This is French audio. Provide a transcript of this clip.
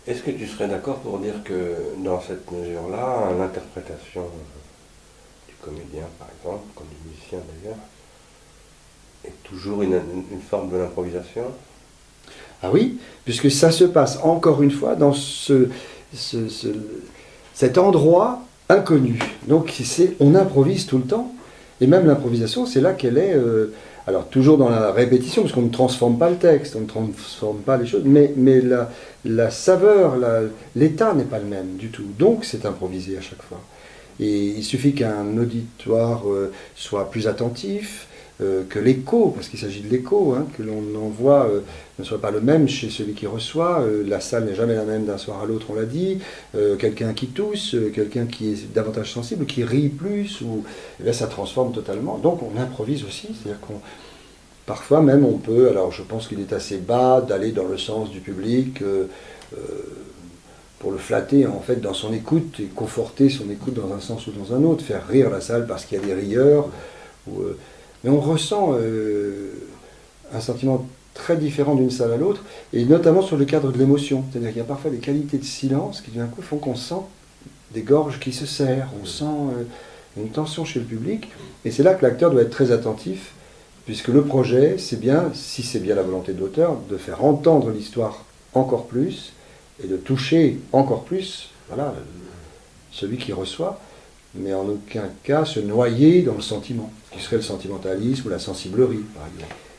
Est-ce que tu serais d'accord pour dire que dans cette mesure-là, l'interprétation du comédien, par exemple, comme du musicien d'ailleurs, est toujours une forme de l'improvisation? Ah oui, puisque ça se passe encore une fois dans ce- ce- cet endroit inconnu. Donc on improvise tout le temps. Et même l'improvisation, c'est là qu'elle est. Alors toujours dans la répétition, parce qu'on ne transforme pas le texte, on ne transforme pas les choses, mais la saveur, l'état n'est pas le même du tout. Donc c'est improvisé à chaque fois. Et il suffit qu'un auditoire soit plus attentif, que l'écho, parce qu'il s'agit de l'écho, hein, que l'on envoie ne soit pas le même chez celui qui reçoit. La salle n'est jamais la même d'un soir à l'autre, on l'a dit. Quelqu'un qui tousse, quelqu'un qui est davantage sensible, qui rit plus, et là ça transforme totalement. Donc on improvise aussi, c'est-à-dire qu'on parfois même on peut, alors je pense qu'il est assez bas d'aller dans le sens du public. Euh, pour le flatter en fait dans son écoute et conforter son écoute dans un sens ou dans un autre, faire rire la salle parce qu'il y a des rieurs. Mais on ressent un sentiment très différent d'une salle à l'autre, et notamment sur le cadre de l'émotion. C'est-à-dire qu'il y a parfois des qualités de silence qui d'un coup font qu'on sent des gorges qui se serrent, on sent une tension chez le public, et c'est là que l'acteur doit être très attentif, puisque le projet, c'est bien, si c'est bien la volonté de l'auteur, de faire entendre l'histoire encore plus, et de toucher encore plus, voilà, celui qui reçoit, mais en aucun cas se noyer dans le sentiment, qui serait le sentimentalisme ou la sensiblerie, par exemple.